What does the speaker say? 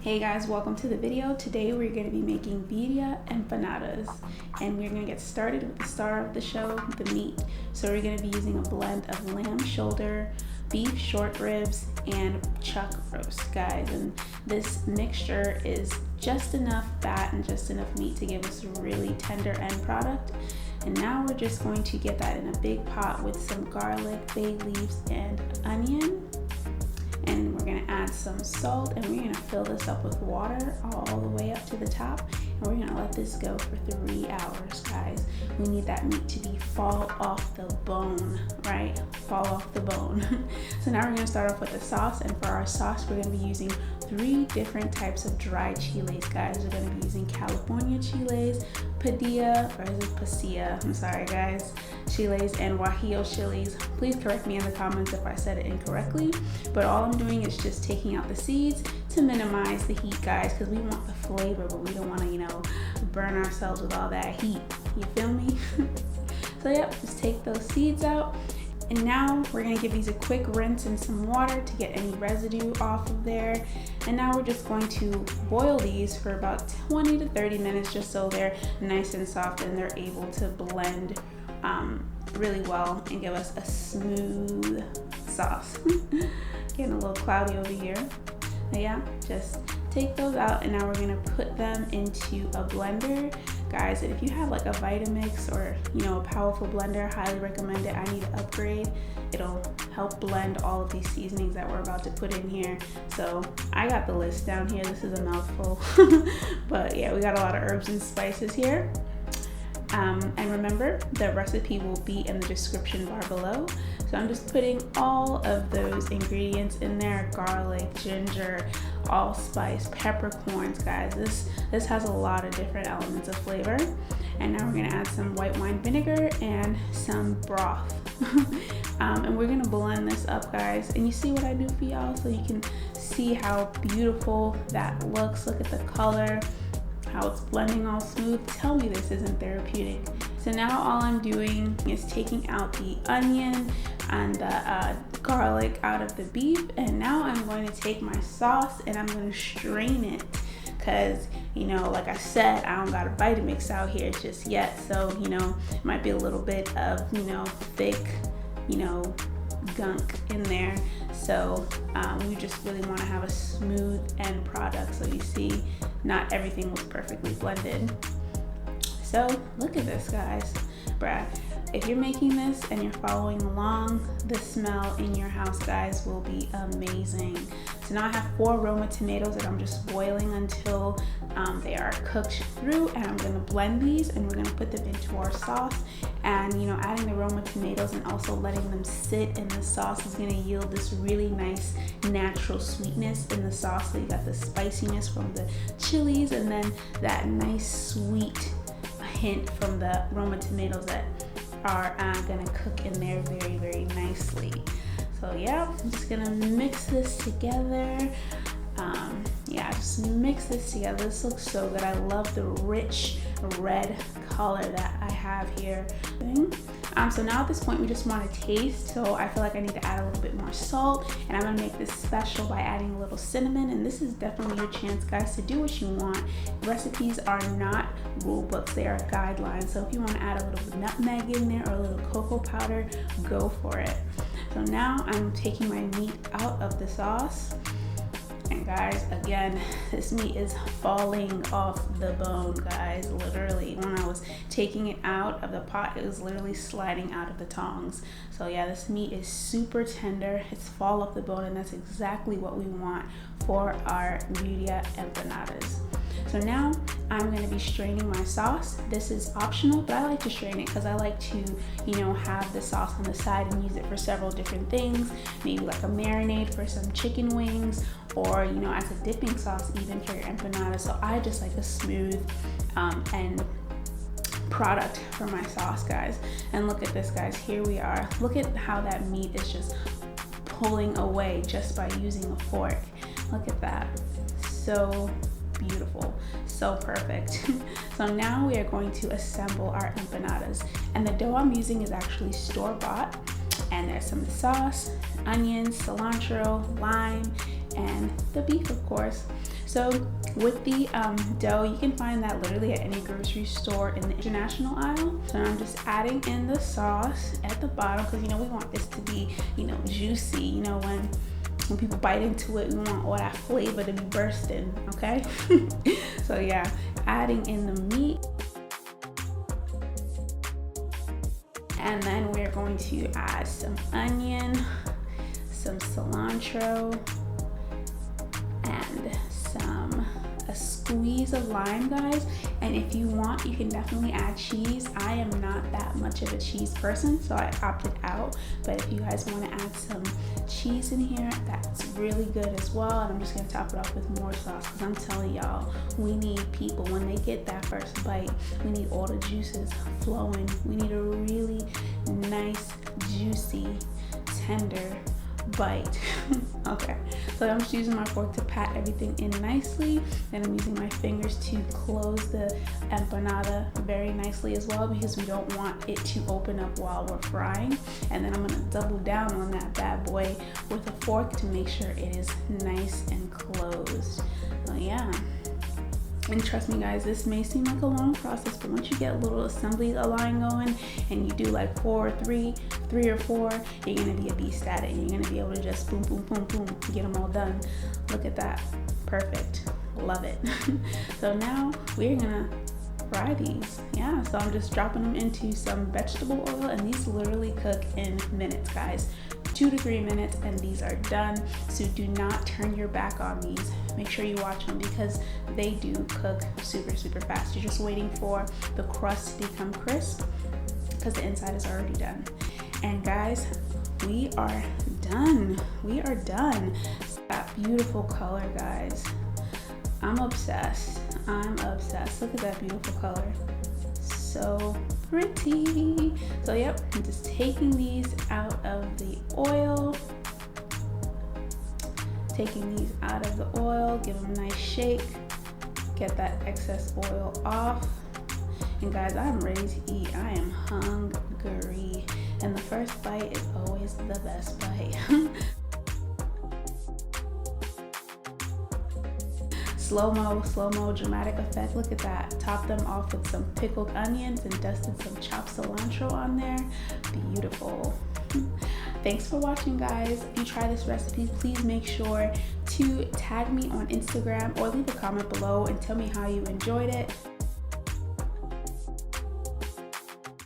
Hey guys, welcome to the video. Today we're going to be making Birria Empanadas, and we're going to get started with the star of the show, the meat. So we're going to be using a blend of lamb shoulder, beef short ribs, and chuck roast, guys. And this mixture is just enough fat and just enough meat to give us a really tender end product. And now we're just going to get that in a big pot with some garlic, bay leaves, and onion. And we're gonna add some salt, and we're gonna fill this up with water all the way up to the top. And we're gonna let this go for 3 hours, guys. We need that meat to be fall off the bone, right? Fall off the bone. So now we're gonna start off with the sauce, and for our sauce, we're gonna be using 3 different types of dried chiles, guys. We're gonna be using California chiles, Padilla, or is it Pasilla? I'm sorry, guys. Chiles and Guajillo chilies. Please correct me in the comments if I said it incorrectly. But all I'm doing is just taking out the seeds to minimize the heat, guys, because we want the flavor, but we don't want to, burn ourselves with all that heat. You feel me? So yep, just take those seeds out. And now we're gonna give these a quick rinse in some water to get any residue off of there. And now we're just going to boil these for about 20 to 30 minutes just so they're nice and soft and they're able to blend really well and give us a smooth sauce. Getting a little cloudy over here. But yeah, just take those out, and now we're gonna put them into a blender, guys. And if you have like a Vitamix or a powerful blender, highly recommend it. I need to upgrade. It'll help blend all of these seasonings that we're about to put in here. So I got the list down here. This is a mouthful. But yeah, we got a lot of herbs and spices here. And remember, the recipe will be in the description bar below. So I'm just putting all of those ingredients in there: garlic, ginger, allspice, peppercorns, guys. This has a lot of different elements of flavor. And now we're gonna add some white wine vinegar and some broth. And we're gonna blend this up, guys. And you see what I do for y'all, so you can see how beautiful that looks. Look at the color, how it's blending all smooth. Tell me this isn't therapeutic. So now all I'm doing is taking out the onion and the garlic out of the beef, and now I'm going to take my sauce and I'm going to strain it, because like I said, I don't got a Vitamix out here just yet, so it might be a little bit of thick gunk in there. So we just really want to have a smooth end product. So you see, not everything was perfectly blended. So look at this, guys. Bruh, if you're making this and you're following along, the smell in your house, guys, will be amazing. So now I have 4 Roma tomatoes that I'm just boiling until they are cooked through, and I'm gonna blend these and we're gonna put them into our sauce. And adding the Roma tomatoes and also letting them sit in the sauce is gonna yield this really nice natural sweetness in the sauce. So you got the spiciness from the chilies and then that nice sweet hint from the Roma tomatoes that are gonna cook in there very, very nicely. So yeah, I'm just gonna mix this together. Just mix this together. This looks so good. I love the rich red color that I have here. So now at this point, we just want to taste. So I feel like I need to add a little bit more salt, and I'm gonna make this special by adding a little cinnamon. And this is definitely your chance, guys, to do what you want. Recipes are not rule books, they are guidelines. So if you want to add a little nutmeg in there or a little cocoa powder, go for it. So now I'm taking my meat out of the sauce. And guys, again, this meat is falling off the bone, guys. Literally, when I was taking it out of the pot, it was literally sliding out of the tongs. So yeah, this meat is super tender. It's fall off the bone, and that's exactly what we want for our Birria Empanadas. So now I'm going to be straining my sauce. This is optional, but I like to strain it because I like to, have the sauce on the side and use it for several different things. Maybe like a marinade for some chicken wings, or as a dipping sauce even for your empanada. So I just like a smooth end product for my sauce, guys. And look at this, guys. Here we are. Look at how that meat is just pulling away just by using a fork. Look at that. So beautiful, so perfect. So now we are going to assemble our empanadas, and the dough I'm using is actually store-bought, and there's some sauce, onions, cilantro, lime, and the beef, of course. So with the dough, you can find that literally at any grocery store in the international aisle. So I'm just adding in the sauce at the bottom because, you know, we want this to be, you know, juicy. You know, when people bite into it, we want all that flavor to be bursting, okay? So yeah, adding in the meat. And then we're going to add some onion, some cilantro, and a squeeze of lime, guys. And if you want, you can definitely add cheese. I am not that much of a cheese person, so I opted out. But if you guys want to add some cheese in here, that's really good as well. And I'm just gonna top it off with more sauce because I'm telling y'all, we need people, when they get that first bite, we need all the juices flowing. We need a really nice, juicy, tender bite. Okay, so I'm just using my fork to pat everything in nicely, and I'm using my fingers to close the empanada very nicely as well, because we don't want it to open up while we're frying. And then I'm gonna double down on that bad boy with a fork to make sure it is nice and closed. So yeah. And trust me guys, this may seem like a long process, but once you get a little assembly line going and you do like three or four, you're gonna be a beast at it. And you're gonna be able to just boom, boom, boom, boom, get them all done. Look at that, perfect, love it. So now we're gonna fry these. Yeah, so I'm just dropping them into some vegetable oil, and these literally cook in minutes, guys. 2 to 3 minutes and these are done. So do not turn your back on these. Make sure you watch them because they do cook super fast. You're just waiting for the crust to become crisp because the inside is already done. And guys, we are done. We are done. That beautiful color, guys. I'm obsessed. I'm obsessed. Look at that beautiful color. So pretty. So yep, I'm just taking these out of the oil. Taking these out of the oil, give them a nice shake. Get that excess oil off. And guys, I'm ready to eat. I am hungry. And the first bite is always the best bite. Slow-mo, dramatic effect. Look at that. Top them off with some pickled onions and dusted some chopped cilantro on there. Beautiful. Thanks for watching, guys. If you try this recipe, please make sure to tag me on Instagram or leave a comment below and tell me how you enjoyed it.